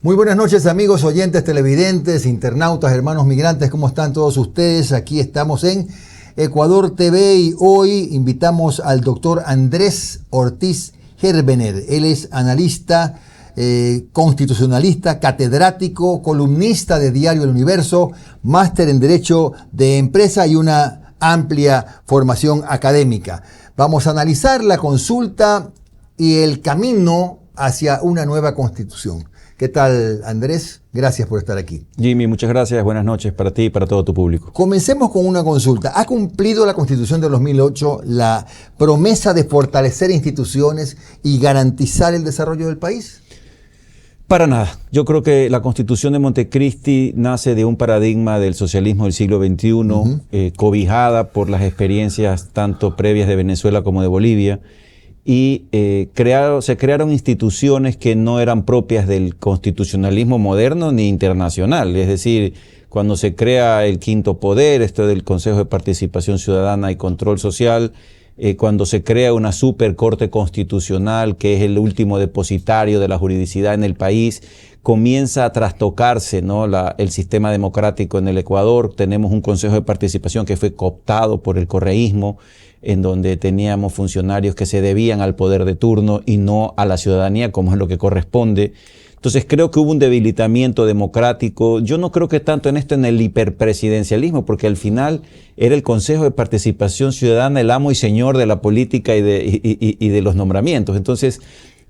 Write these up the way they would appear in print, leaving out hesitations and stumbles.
Muy buenas noches, amigos oyentes, televidentes, internautas, hermanos migrantes, ¿cómo están todos ustedes? Aquí estamos en Ecuador TV y hoy invitamos al doctor Andrés Ortiz Herbener. Él es analista, constitucionalista, catedrático, columnista de Diario El Universo, máster en Derecho de Empresa y una amplia formación académica. Vamos a analizar la consulta y el camino hacia una nueva constitución. ¿Qué tal, Andrés? Gracias por estar aquí. Jimmy, muchas gracias. Buenas noches para ti y para todo tu público. Comencemos con una consulta. ¿Ha cumplido la Constitución de 2008 la promesa de fortalecer instituciones y garantizar el desarrollo del país? Para nada. Yo creo que la Constitución de Montecristi nace de un paradigma del socialismo del siglo XXI, cobijada por las experiencias tanto previas de Venezuela como de Bolivia. Y se crearon instituciones que no eran propias del constitucionalismo moderno ni internacional. Es decir, cuando se crea el quinto poder, esto del Consejo de Participación Ciudadana y Control Social, cuando se crea una supercorte constitucional, que es el último depositario de la juridicidad en el país, comienza a trastocarse, ¿no?, el sistema democrático en el Ecuador. Tenemos un Consejo de Participación que fue cooptado por el correísmo, en donde teníamos funcionarios que se debían al poder de turno y no a la ciudadanía, como es lo que corresponde. Entonces creo que hubo un debilitamiento democrático. Yo no creo que tanto en el hiperpresidencialismo, porque al final era el Consejo de Participación Ciudadana el amo y señor de la política y de los nombramientos. Entonces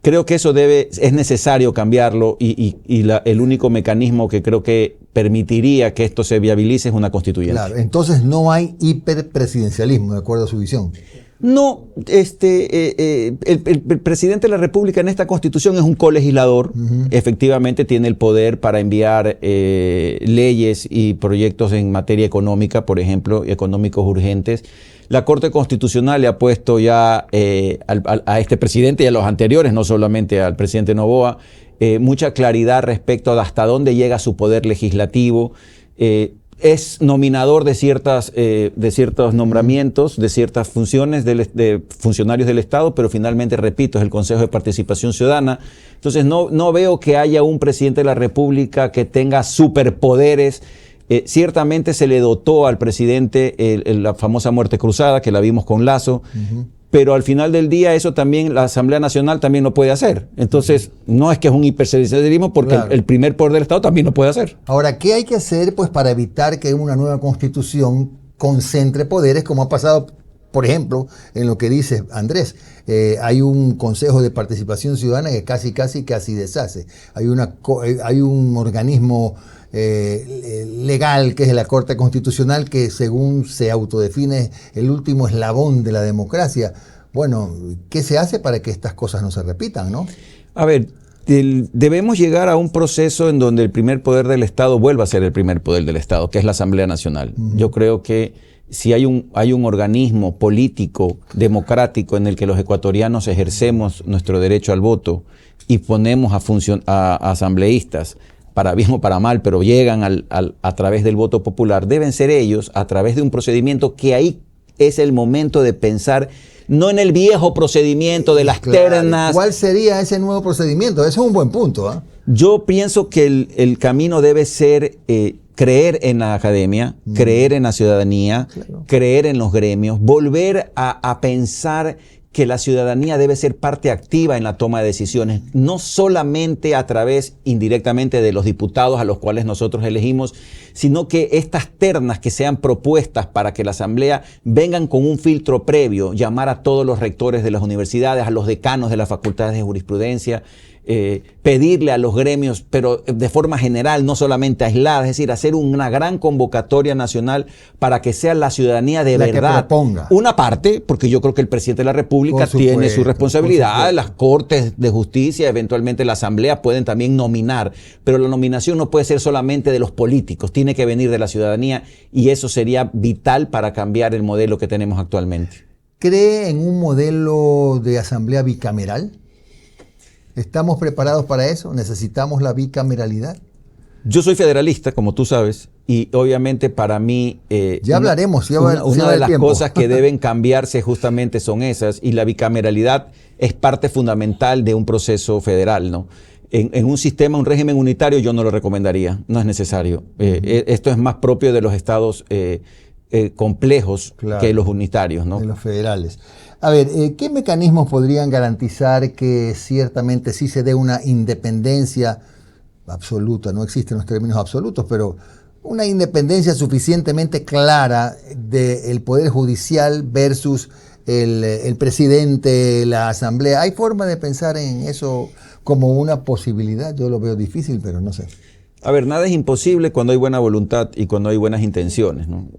creo que eso es necesario cambiarlo y el único mecanismo que creo que permitiría que esto se viabilice es una constituyente. Claro, entonces no hay hiperpresidencialismo, de acuerdo a su visión. No, el presidente de la República en esta constitución es un colegislador. Efectivamente tiene el poder para enviar leyes y proyectos en materia económica, por ejemplo, económicos urgentes. La Corte Constitucional le ha puesto ya a este presidente y a los anteriores, no solamente al presidente Noboa, mucha claridad respecto a hasta dónde llega su poder legislativo. Es nominador de ciertos nombramientos, de ciertas funciones de funcionarios del Estado, pero finalmente, repito, es el Consejo de Participación Ciudadana. Entonces no veo que haya un presidente de la República que tenga superpoderes. Ciertamente se le dotó al presidente la famosa muerte cruzada, que la vimos con Lazo, pero al final del día eso también la Asamblea Nacional también lo puede hacer. Entonces no es que es un hiperpresidencialismo, porque claro, el primer poder del Estado también lo puede hacer. Ahora, ¿qué hay que hacer pues para evitar que una nueva constitución concentre poderes, como ha pasado, por ejemplo, en lo que dice Andrés? Hay un Consejo de Participación Ciudadana que casi deshace. Hay un organismo legal, que es la Corte Constitucional, que según se autodefine el último eslabón de la democracia. Bueno, ¿qué se hace para que estas cosas no se repitan, no? A ver, debemos llegar a un proceso en donde el primer poder del Estado vuelva a ser el primer poder del Estado, que es la Asamblea Nacional. Yo creo que si hay un organismo político, democrático, en el que los ecuatorianos ejercemos nuestro derecho al voto y ponemos a asambleístas, para bien o para mal, pero llegan a través del voto popular, deben ser ellos, a través de un procedimiento que ahí es el momento de pensar, no en el viejo procedimiento de las ternas. ¿Cuál sería ese nuevo procedimiento? Ese es un buen punto, ¿eh? Yo pienso que el camino debe ser creer en la academia, creer en la ciudadanía, creer en los gremios, volver a pensar que la ciudadanía debe ser parte activa en la toma de decisiones, no solamente a través indirectamente de los diputados a los cuales nosotros elegimos, sino que estas ternas que sean propuestas para que la Asamblea vengan con un filtro previo, llamar a todos los rectores de las universidades, a los decanos de las facultades de jurisprudencia, pedirle a los gremios, pero de forma general, no solamente aislada, es decir, hacer una gran convocatoria nacional para que sea la ciudadanía de verdad una parte, porque yo creo que el presidente de la República tiene su responsabilidad, las cortes de justicia, eventualmente la Asamblea pueden también nominar, pero la nominación no puede ser solamente de los políticos, tiene que venir de la ciudadanía y eso sería vital para cambiar el modelo que tenemos actualmente. ¿Cree en un modelo de asamblea bicameral? ¿Estamos preparados para eso? ¿Necesitamos la bicameralidad? Yo soy federalista, como tú sabes, y obviamente para mí... ya hablaremos. Una de las cosas que deben cambiarse justamente son esas, y la bicameralidad es parte fundamental de un proceso federal, ¿no? En un sistema, un régimen unitario, yo no lo recomendaría, no es necesario. Esto es más propio de los estados complejos, claro, que los unitarios, ¿no? De los federales. A ver, ¿qué mecanismos podrían garantizar que ciertamente sí se dé una independencia absoluta? No existen los términos absolutos, pero una independencia suficientemente clara del Poder Judicial versus el presidente, la Asamblea. ¿Hay forma de pensar en eso como una posibilidad? Yo lo veo difícil, pero no sé. A ver, nada es imposible cuando hay buena voluntad y cuando hay buenas intenciones, ¿no?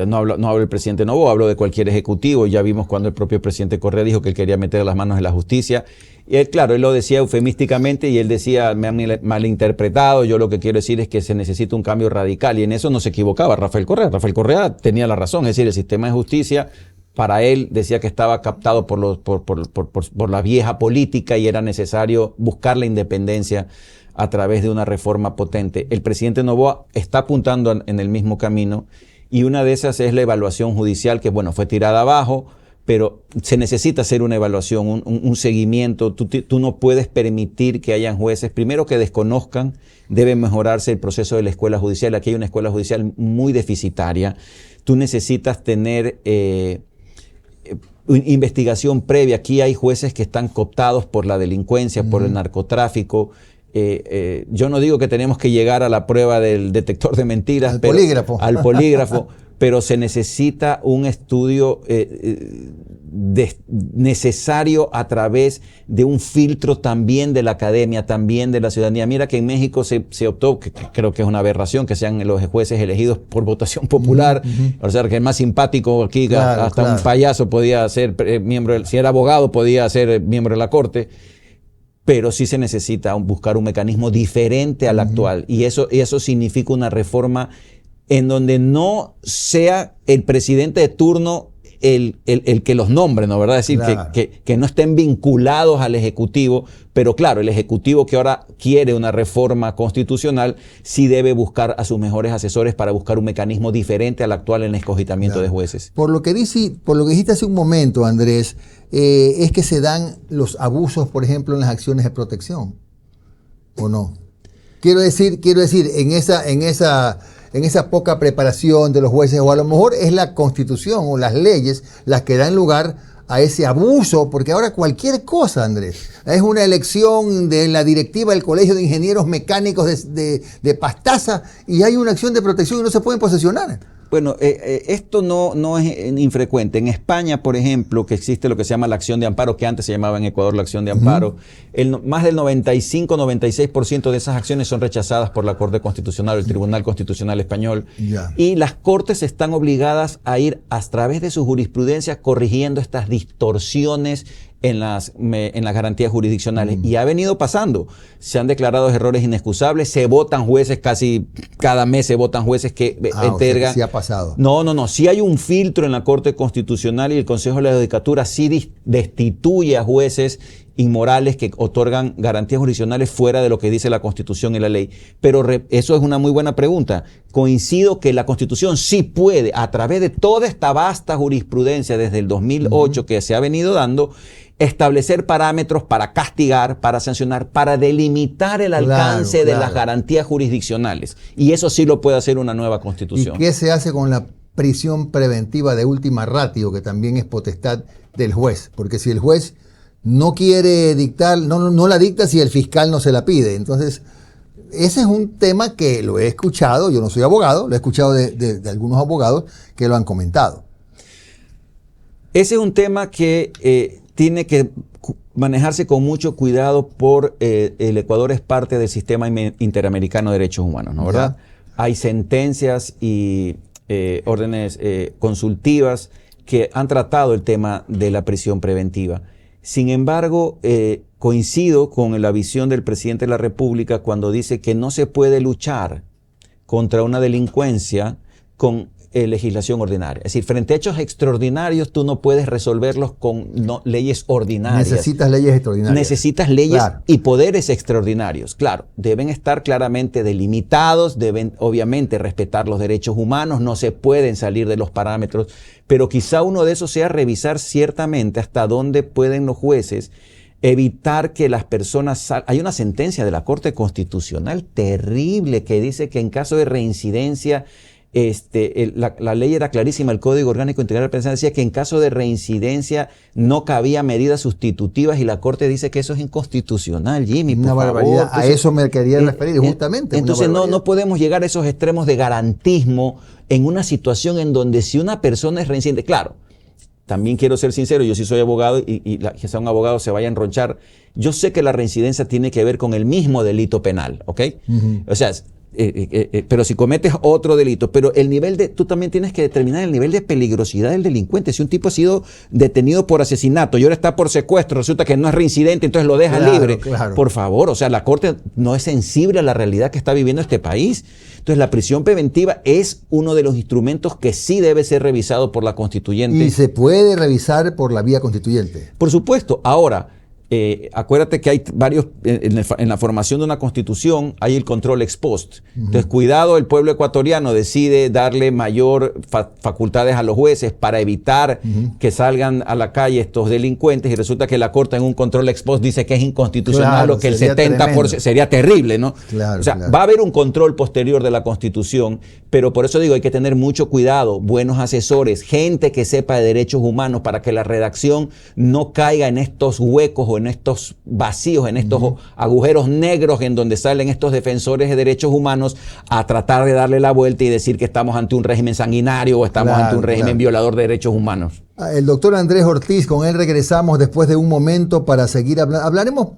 No hablo del presidente Noboa, hablo de cualquier ejecutivo. Ya vimos cuando el propio presidente Correa dijo que él quería meter las manos en la justicia. Y él, claro, él lo decía eufemísticamente y él decía, me han malinterpretado, yo lo que quiero decir es que se necesita un cambio radical. Y en eso no se equivocaba Rafael Correa. Rafael Correa tenía la razón, es decir, el sistema de justicia, para él decía que estaba captado por la vieja política y era necesario buscar la independencia a través de una reforma potente. El presidente Noboa está apuntando en el mismo camino y una de esas es la evaluación judicial que, bueno, fue tirada abajo, pero se necesita hacer una evaluación, un seguimiento. Tú no puedes permitir que hayan jueces, primero que desconozcan, debe mejorarse el proceso de la escuela judicial. Aquí hay una escuela judicial muy deficitaria. Tú necesitas tener investigación previa. Aquí hay jueces que están cooptados por la delincuencia, por el narcotráfico. Yo no digo que tenemos que llegar a la prueba del detector de mentiras, al polígrafo, pero se necesita un estudio necesario a través de un filtro también de la academia, también de la ciudadanía. Mira que en México se optó, que creo que es una aberración, que sean los jueces elegidos por votación popular. O sea, que el más simpático aquí, claro, hasta un payaso podía ser miembro, si era abogado, podía ser miembro de la corte. Pero sí se necesita buscar un mecanismo diferente al actual. Y eso significa una reforma en donde no sea el presidente de turno el que los nombre, ¿no? ¿Verdad? Es decir, claro, que no estén vinculados al Ejecutivo, pero claro, el Ejecutivo que ahora quiere una reforma constitucional sí debe buscar a sus mejores asesores para buscar un mecanismo diferente al actual en el escogitamiento, claro, de jueces. Por lo que dijiste hace un momento, Andrés, es que se dan los abusos, por ejemplo, en las acciones de protección, ¿o no? Quiero decir, en esa poca preparación de los jueces, o a lo mejor es la Constitución o las leyes las que dan lugar a ese abuso, porque ahora cualquier cosa, Andrés, es una elección de la directiva del Colegio de Ingenieros Mecánicos de Pastaza y hay una acción de protección y no se pueden posesionar. Bueno, esto no es infrecuente. En España, por ejemplo, que existe lo que se llama la acción de amparo, que antes se llamaba en Ecuador la acción de amparo, más del 95-96% de esas acciones son rechazadas por la Corte Constitucional, el Tribunal Constitucional Español. Y las Cortes están obligadas a ir a través de su jurisprudencia corrigiendo estas distorsiones en las garantías jurisdiccionales. Y ha venido pasando. Se han declarado errores inexcusables, se votan jueces, casi cada mes se votan jueces que entergan. O sea que sí ha pasado. No. Sí hay un filtro en la Corte Constitucional y el Consejo de la Judicatura sí destituye a jueces inmorales que otorgan garantías jurisdiccionales fuera de lo que dice la Constitución y la ley. Pero eso es una muy buena pregunta. Coincido que la Constitución sí puede, a través de toda esta vasta jurisprudencia desde el 2008 que se ha venido dando, establecer parámetros para castigar, para sancionar, para delimitar el alcance de las garantías jurisdiccionales. Y eso sí lo puede hacer una nueva Constitución. ¿Y qué se hace con la prisión preventiva de última ratio, que también es potestad del juez? Porque si el juez no quiere dictar, no la dicta si el fiscal no se la pide. Entonces, ese es un tema que lo he escuchado, yo no soy abogado, lo he escuchado de algunos abogados que lo han comentado. Ese es un tema que tiene que manejarse con mucho cuidado por el Ecuador es parte del sistema interamericano de derechos humanos, ¿no? ¿Verdad? Hay sentencias y órdenes consultivas que han tratado el tema de la prisión preventiva. Sin embargo, coincido con la visión del presidente de la República cuando dice que no se puede luchar contra una delincuencia con legislación ordinaria. Es decir, frente a hechos extraordinarios, tú no puedes resolverlos con leyes ordinarias. Necesitas leyes extraordinarias. Necesitas leyes y poderes extraordinarios. Claro, deben estar claramente delimitados, deben obviamente respetar los derechos humanos, no se pueden salir de los parámetros, pero quizá uno de esos sea revisar ciertamente hasta dónde pueden los jueces evitar que las personas Hay una sentencia de la Corte Constitucional terrible que dice que en caso de reincidencia, la ley era clarísima, el Código Orgánico Integral Penal decía que en caso de reincidencia no cabía medidas sustitutivas y la Corte dice que eso es inconstitucional, Jimmy, por favor. Barbaridad. Entonces, a eso me quería referir, justamente. Entonces no podemos llegar a esos extremos de garantismo en una situación en donde si una persona es reincidente, claro, también quiero ser sincero, yo sí soy abogado y quizá un abogado se vaya a enronchar. Yo sé que la reincidencia tiene que ver con el mismo delito penal, ¿ok? O sea, pero si cometes otro delito, pero el nivel tú también tienes que determinar el nivel de peligrosidad del delincuente. Si un tipo ha sido detenido por asesinato y ahora está por secuestro, resulta que no es reincidente, entonces lo deja libre. Claro. Por favor, o sea, la Corte no es sensible a la realidad que está viviendo este país. Entonces, la prisión preventiva es uno de los instrumentos que sí debe ser revisado por la Constituyente. ¿Y se puede revisar por la vía constituyente? Por supuesto. Ahora, acuérdate que hay varios, en la formación de una constitución hay el control ex post. Entonces, cuidado, el pueblo ecuatoriano decide darle mayor facultades a los jueces para evitar que salgan a la calle estos delincuentes y resulta que la Corte en un control ex post dice que es inconstitucional, o que el 70% sería terrible, ¿no? Claro, o sea, va a haber un control posterior de la Constitución, pero por eso digo, hay que tener mucho cuidado, buenos asesores, gente que sepa de derechos humanos para que la redacción no caiga en estos huecos o en estos vacíos, en estos agujeros negros en donde salen estos defensores de derechos humanos a tratar de darle la vuelta y decir que estamos ante un régimen sanguinario o estamos ante un régimen violador de derechos humanos. El doctor Andrés Ortiz, con él regresamos después de un momento para seguir hablando. Hablaremos,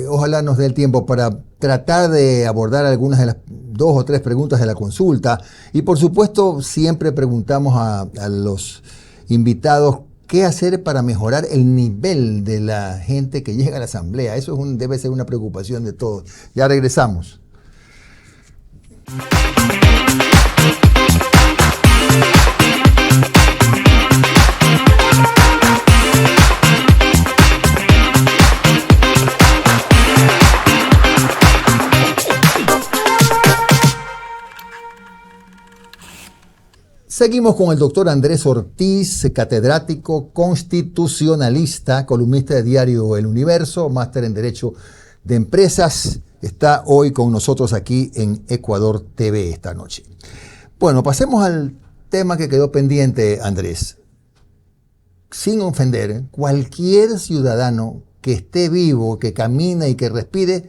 ojalá nos dé el tiempo para tratar de abordar algunas de las 2 o 3 preguntas de la consulta. Y por supuesto, siempre preguntamos a los invitados qué hacer para mejorar el nivel de la gente que llega a la asamblea. Eso debe ser una preocupación de todos. Ya regresamos. Seguimos con el doctor Andrés Ortiz, catedrático, constitucionalista, columnista de diario El Universo, máster en Derecho de Empresas. Está hoy con nosotros aquí en Ecuador TV esta noche. Bueno, pasemos al tema que quedó pendiente, Andrés. Sin ofender, cualquier ciudadano que esté vivo, que camine y que respire,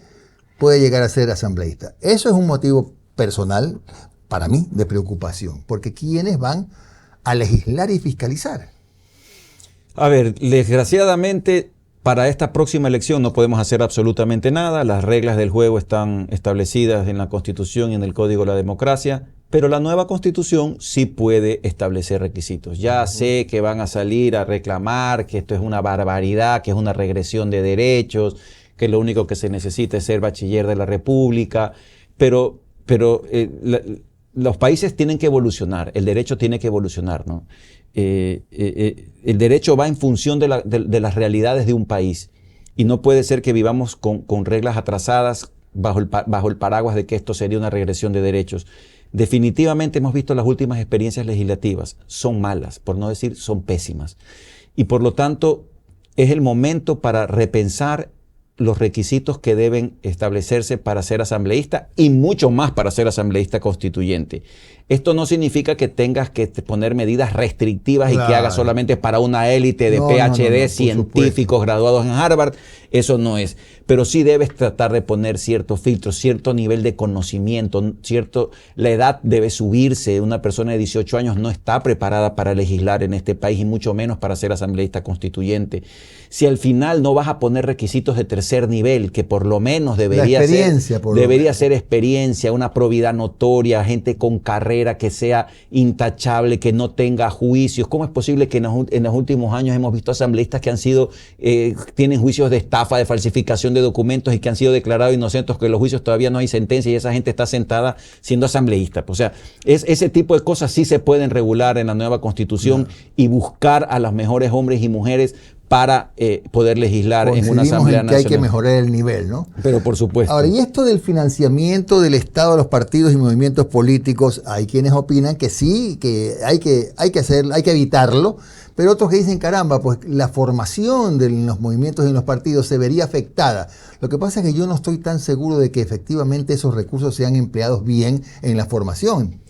puede llegar a ser asambleísta. Eso es un motivo personal para mí de preocupación, porque ¿quiénes van a legislar y fiscalizar? A ver, desgraciadamente para esta próxima elección no podemos hacer absolutamente nada. Las reglas del juego están establecidas en la Constitución y en el Código de la Democracia, pero la nueva Constitución sí puede establecer requisitos. Ya sé que van a salir a reclamar que esto es una barbaridad, que es una regresión de derechos, que lo único que se necesita es ser bachiller de la República, pero los países tienen que evolucionar, el derecho tiene que evolucionar, ¿no? El derecho va en función de las realidades de un país y no puede ser que vivamos con reglas atrasadas bajo el paraguas de que esto sería una regresión de derechos. Definitivamente hemos visto las últimas experiencias legislativas, son malas, por no decir son pésimas. Y por lo tanto es el momento para repensar los requisitos que deben establecerse para ser asambleísta y mucho más para ser asambleísta constituyente. Esto no significa que tengas que poner medidas restrictivas y que hagas solamente para una élite de PhD, científicos graduados en Harvard. Eso no es. Pero sí debes tratar de poner ciertos filtros, cierto nivel de conocimiento, la edad debe subirse. Una persona de 18 años no está preparada para legislar en este país y mucho menos para ser asambleísta constituyente. Si al final no vas a poner requisitos de tercer nivel, que por lo menos debería ser experiencia, una probidad notoria, gente con carrera carrera, que sea intachable, que no tenga juicios. ¿Cómo es posible que en los últimos años hemos visto asambleístas que han sido, tienen juicios de estafa, de falsificación de documentos y que han sido declarados inocentes, que en los juicios todavía no hay sentencia y esa gente está sentada siendo asambleísta? O sea, ese tipo de cosas sí se pueden regular en la nueva Constitución y buscar a los mejores hombres y mujeres para poder legislar en una Asamblea en que Nacional. Hay que mejorar el nivel, ¿no? Pero por supuesto. Ahora, y esto del financiamiento del Estado a los partidos y movimientos políticos, hay quienes opinan que sí, que hay que evitarlo, pero otros que dicen, caramba, pues la formación de los movimientos y los partidos se vería afectada. Lo que pasa es que yo no estoy tan seguro de que efectivamente esos recursos sean empleados bien en la formación.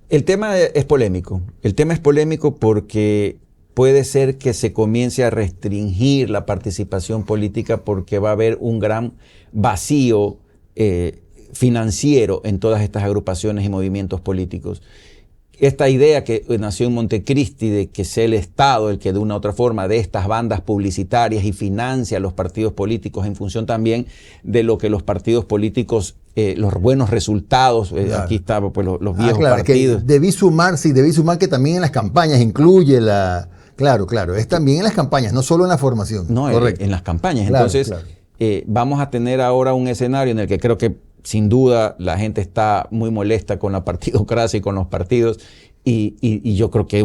El tema es polémico. El tema es polémico porque puede ser que se comience a restringir la participación política porque va a haber un gran vacío financiero en todas estas agrupaciones y movimientos políticos. Esta idea que nació en Montecristi de que sea el Estado el que de una u otra forma de estas bandas publicitarias y financia a los partidos políticos en función también de lo que los partidos políticos, los buenos resultados, claro. Aquí está pues, los viejos partidos. Que debí sumar que también en las campañas incluye la... Claro, es también en las campañas, no solo en la formación. No, en las campañas. Claro, entonces, vamos a tener ahora un escenario en el que creo que sin duda la gente está muy molesta con la partidocracia y con los partidos y yo creo que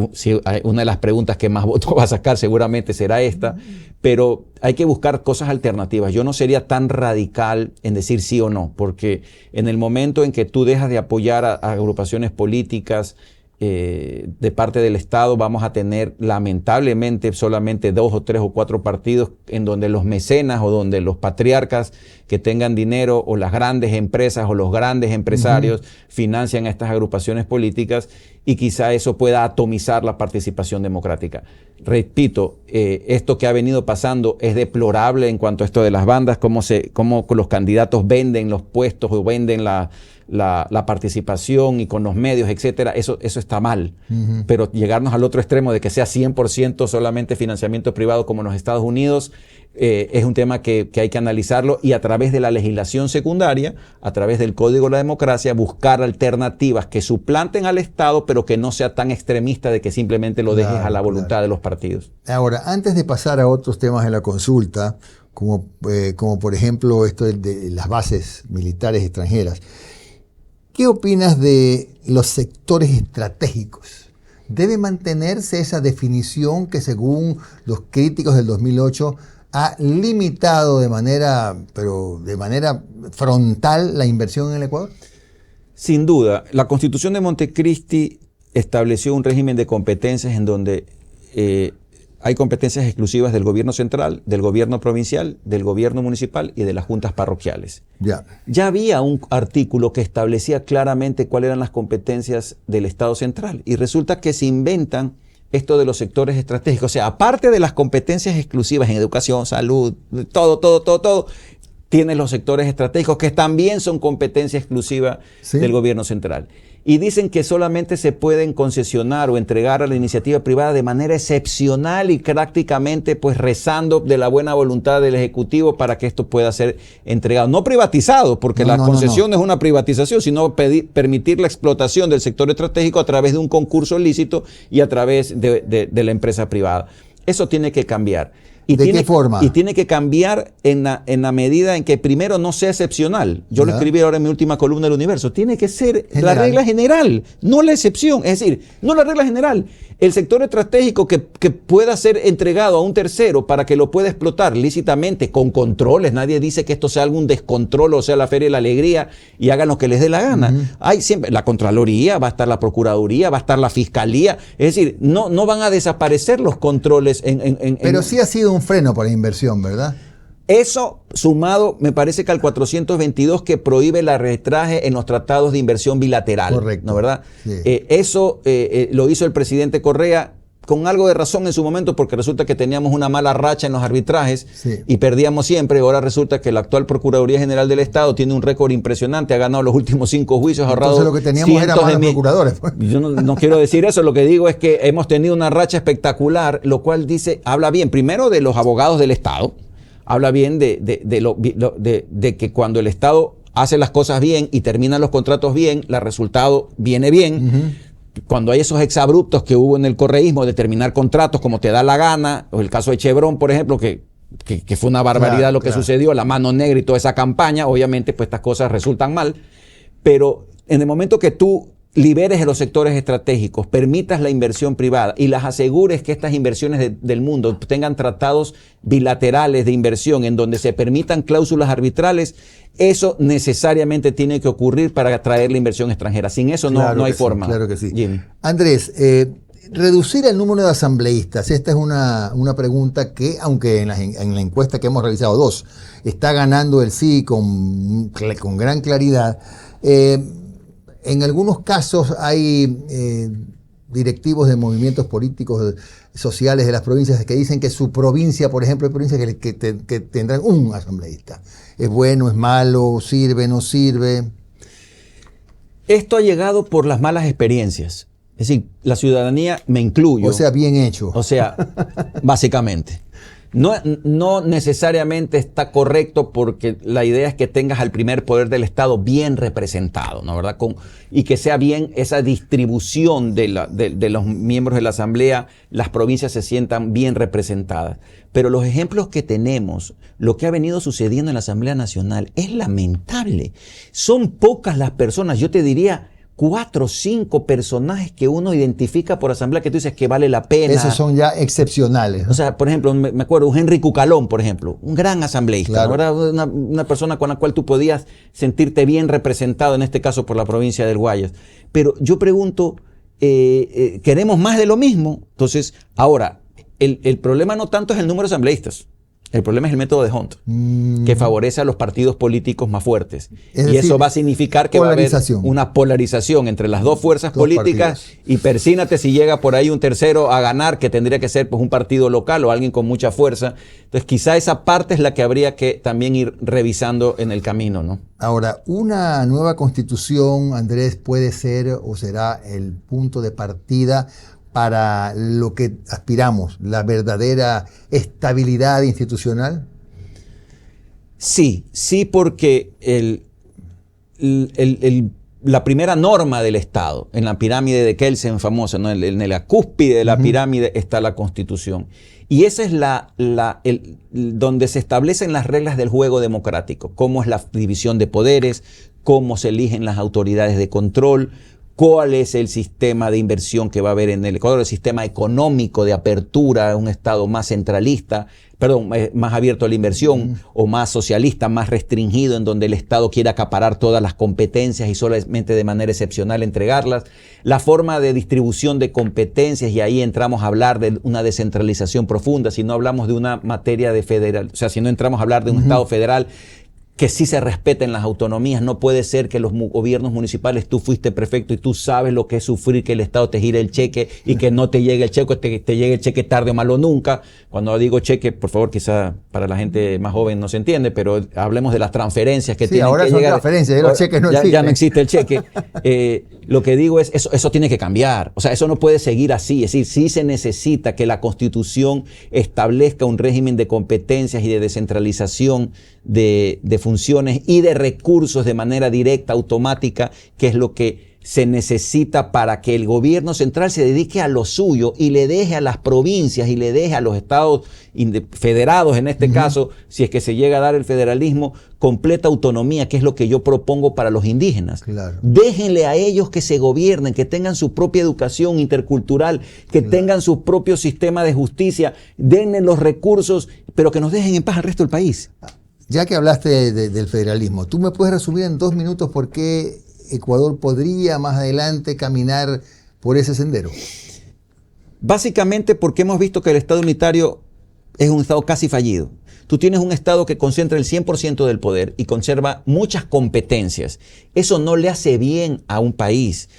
una de las preguntas que más votos va a sacar seguramente será esta, pero hay que buscar cosas alternativas. Yo no sería tan radical en decir sí o no, porque en el momento en que tú dejas de apoyar a agrupaciones políticas de parte del Estado, vamos a tener lamentablemente solamente 2 o 3 o 4 partidos en donde los mecenas o donde los patriarcas que tengan dinero o las grandes empresas o los grandes empresarios financian a estas agrupaciones políticas y quizá eso pueda atomizar la participación democrática. Repito, esto que ha venido pasando es deplorable en cuanto a esto de las bandas, cómo los candidatos venden los puestos o venden la participación y con los medios, etcétera, eso está mal. Pero llegarnos al otro extremo de que sea 100% solamente financiamiento privado como en los Estados Unidos, es un tema que hay que analizarlo y a través de la legislación secundaria, a través del Código de la Democracia, buscar alternativas que suplanten al Estado, pero que no sea tan extremista de que simplemente lo dejes a la voluntad de los partidos. Ahora, antes de pasar a otros temas de la consulta, como por ejemplo esto de las bases militares extranjeras, ¿qué opinas de los sectores estratégicos? ¿Debe mantenerse esa definición que según los críticos del 2008 ha limitado de manera frontal la inversión en el Ecuador? Sin duda. La Constitución de Montecristi estableció un régimen de competencias en donde hay competencias exclusivas del gobierno central, del gobierno provincial, del gobierno municipal y de las juntas parroquiales. Ya había un artículo que establecía claramente cuáles eran las competencias del Estado central y resulta que se inventan esto de los sectores estratégicos. O sea, aparte de las competencias exclusivas en educación, salud, todo, tienes los sectores estratégicos que también son competencia exclusiva del gobierno central. Y dicen que solamente se pueden concesionar o entregar a la iniciativa privada de manera excepcional y prácticamente pues rezando de la buena voluntad del Ejecutivo para que esto pueda ser entregado. No privatizado, porque la concesión no es una privatización, sino permitir la explotación del sector estratégico a través de un concurso lícito y a través de la empresa privada. Eso tiene que cambiar. ¿De qué forma? Y tiene que cambiar en la medida en que primero no sea excepcional. Yo lo escribí ahora en mi última columna del Universo. Tiene que ser la regla general, no la excepción. Es decir, no la regla general. El sector estratégico que pueda ser entregado a un tercero para que lo pueda explotar lícitamente, con controles. Nadie dice que esto sea algún descontrol, o sea, la Feria de la Alegría y hagan lo que les dé la gana. Hay siempre la Contraloría, va a estar la Procuraduría, va a estar la Fiscalía. Es decir, no van a desaparecer los controles. Pero sí ha sido un freno para la inversión, ¿verdad? Eso sumado, me parece que al 422 que prohíbe el arbitraje en los tratados de inversión bilateral. Correcto. ¿No, verdad? Sí. Eso lo hizo el presidente Correa con algo de razón en su momento, porque resulta que teníamos una mala racha en los arbitrajes y perdíamos siempre. Ahora resulta que la actual Procuraduría General del Estado tiene un récord impresionante, ha ganado los últimos 5 juicios, ha ahorrado. Entonces lo que teníamos era malos procuradores. Yo no quiero decir eso, lo que digo es que hemos tenido una racha espectacular, lo cual habla bien, primero de los abogados del Estado, habla bien de que cuando el Estado hace las cosas bien y termina los contratos bien, el resultado viene bien. Cuando hay esos exabruptos que hubo en el correísmo de terminar contratos como te da la gana, o el caso de Chevron, por ejemplo, que fue una barbaridad lo que sucedió, la mano negra y toda esa campaña, obviamente pues estas cosas resultan mal, pero en el momento que tú liberes los sectores estratégicos, permitas la inversión privada y las asegures que estas inversiones del mundo tengan tratados bilaterales de inversión en donde se permitan cláusulas arbitrales, eso necesariamente tiene que ocurrir para atraer la inversión extranjera. Sin eso no hay forma. Claro que sí. Jimmy. Andrés, reducir el número de asambleístas, esta es una pregunta que, aunque en la encuesta que hemos realizado 2, está ganando el sí con gran claridad, en algunos casos hay directivos de movimientos políticos sociales de las provincias que dicen que su provincia, por ejemplo, hay provincias que tendrán un asambleísta. ¿Es bueno, es malo, sirve, no sirve? Esto ha llegado por las malas experiencias. Es decir, la ciudadanía, me incluyo. O sea, bien hecho. O sea, básicamente. No necesariamente está correcto porque la idea es que tengas al primer poder del Estado bien representado, ¿no? ¿Verdad? Y que sea bien esa distribución de los miembros de la Asamblea, las provincias se sientan bien representadas. Pero los ejemplos que tenemos, lo que ha venido sucediendo en la Asamblea Nacional es lamentable. Son pocas las personas, yo te diría 4 o 5 personajes que uno identifica por asamblea que tú dices que vale la pena. Esos son ya excepcionales, ¿no? O sea, por ejemplo, me acuerdo, un Henry Cucalón, por ejemplo, un gran asambleísta, claro. ¿Verdad? Una persona con la cual tú podías sentirte bien representado, en este caso por la provincia del Guayas. Pero yo pregunto, ¿queremos más de lo mismo? Entonces, ahora, el problema no tanto es el número de asambleístas. El problema es el método de Hunt, que favorece a los partidos políticos más fuertes. Es decir, eso va a significar que va a haber una polarización entre las dos fuerzas políticas partidos. Y persínate si llega por ahí un tercero a ganar, que tendría que ser pues, un partido local o alguien con mucha fuerza. Entonces quizá esa parte es la que habría que también ir revisando en el camino, ¿no? Ahora, una nueva constitución, Andrés, puede ser o será el punto de partida para lo que aspiramos, la verdadera estabilidad institucional? Sí, porque la primera norma del Estado, en la pirámide de Kelsen famosa, ¿no? En la cúspide de la pirámide está la Constitución. Y esa es donde se establecen las reglas del juego democrático, cómo es la división de poderes, cómo se eligen las autoridades de control, cuál es el sistema de inversión que va a haber en el Ecuador, el sistema económico de apertura, un Estado más centralista, más abierto a la inversión, o más socialista, más restringido, en donde el Estado quiere acaparar todas las competencias y solamente de manera excepcional entregarlas. La forma de distribución de competencias, y ahí entramos a hablar de una descentralización profunda, si no hablamos de una materia de federal, o sea, si no entramos a hablar de un Estado federal, que sí se respeten las autonomías. No puede ser que los gobiernos municipales, tú fuiste prefecto y tú sabes lo que es sufrir que el Estado te gire el cheque y que no te llegue el cheque, te llegue el cheque tarde o mal o nunca. Cuando digo cheque, por favor, quizá para la gente más joven no se entiende, pero hablemos de las transferencias que tienen que llegar. Sí, ahora son transferencias, los cheques no existen. Ya no existe el cheque. Lo que digo es, eso tiene que cambiar. O sea, eso no puede seguir así. Es decir, sí se necesita que la Constitución establezca un régimen de competencias y de descentralización de funciones y de recursos de manera directa, automática, que es lo que se necesita para que el gobierno central se dedique a lo suyo y le deje a las provincias y le deje a los estados federados, en este caso, si es que se llega a dar el federalismo, completa autonomía, que es lo que yo propongo para los indígenas. Claro. Déjenle a ellos que se gobiernen, que tengan su propia educación intercultural, que tengan su propio sistema de justicia, denle los recursos, pero que nos dejen en paz al resto del país. Ya que hablaste del federalismo, ¿tú me puedes resumir en 2 minutos por qué Ecuador podría más adelante caminar por ese sendero? Básicamente porque hemos visto que el Estado unitario es un Estado casi fallido. Tú tienes un Estado que concentra el 100% del poder y conserva muchas competencias. Eso no le hace bien a un país.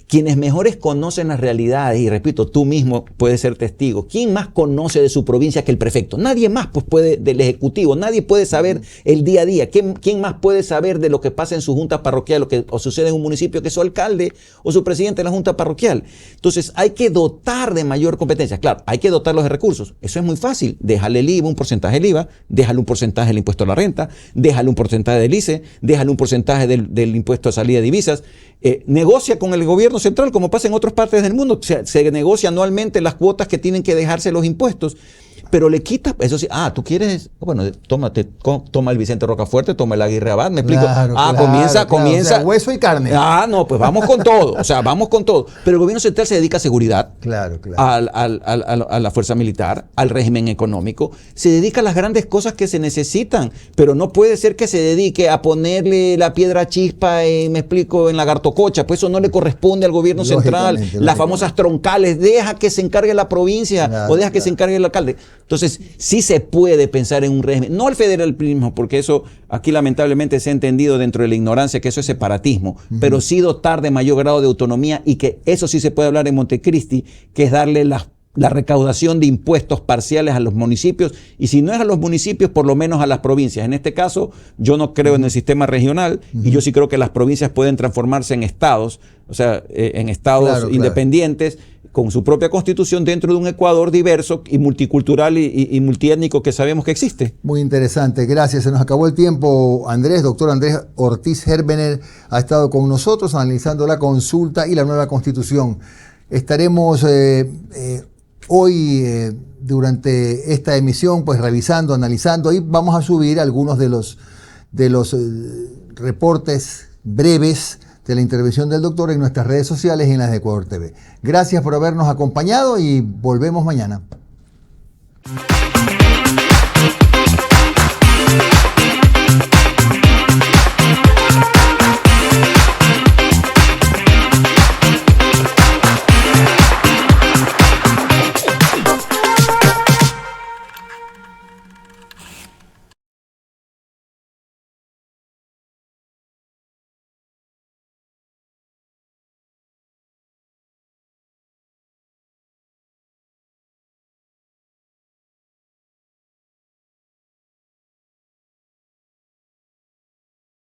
quienes mejores conocen las realidades, y repito, tú mismo puedes ser testigo, ¿quién más conoce de su provincia que el prefecto? Nadie más pues puede, del ejecutivo, nadie puede saber el día a día. ¿Quién más puede saber de lo que pasa en su junta parroquial, lo que o sucede en un municipio, que su alcalde o su presidente de la junta parroquial? Entonces hay que dotar de mayor competencia. Claro, hay que dotarlos de recursos. Eso es muy fácil. Déjale el IVA, un porcentaje del IVA, déjale un porcentaje del impuesto a la renta, déjale un porcentaje del ICE, déjale un porcentaje del impuesto a salida de divisas. Negocia con el gobierno central, como pasa en otras partes del mundo. Se negocia anualmente las cuotas que tienen que dejarse los impuestos, pero le quita, eso sí, tú quieres, bueno, toma el Vicente Rocafuerte, toma el Aguirre Abad, me explico. Claro, Comienza. O sea, hueso y carne. No, pues vamos con todo, o sea, vamos con todo. Pero el gobierno central se dedica a seguridad, a la fuerza militar, al régimen económico, se dedica a las grandes cosas que se necesitan, pero no puede ser que se dedique a ponerle la piedra chispa, me explico, en la Gartococha, pues eso no le corresponde al gobierno central. Las famosas troncales, deja que se encargue la provincia, o deja que se encargue el alcalde. Entonces, sí se puede pensar en un régimen, no el federalismo, porque eso aquí lamentablemente se ha entendido dentro de la ignorancia que eso es separatismo, pero sí dotar de mayor grado de autonomía, y que eso sí se puede hablar en Montecristi, que es darle la recaudación de impuestos parciales a los municipios, y si no es a los municipios, por lo menos a las provincias. En este caso, yo no creo en el sistema regional, y yo sí creo que las provincias pueden transformarse en estados, o sea, en estados independientes, con su propia constitución dentro de un Ecuador diverso y multicultural y multiétnico que sabemos que existe. Muy interesante, gracias. Se nos acabó el tiempo, Andrés. Doctor Andrés Ortiz Herbener ha estado con nosotros analizando la consulta y la nueva constitución. Estaremos hoy, durante esta emisión, pues revisando, analizando, y vamos a subir algunos de los reportes breves de la intervención del doctor en nuestras redes sociales y en las de Ecuador TV. Gracias por habernos acompañado y volvemos mañana.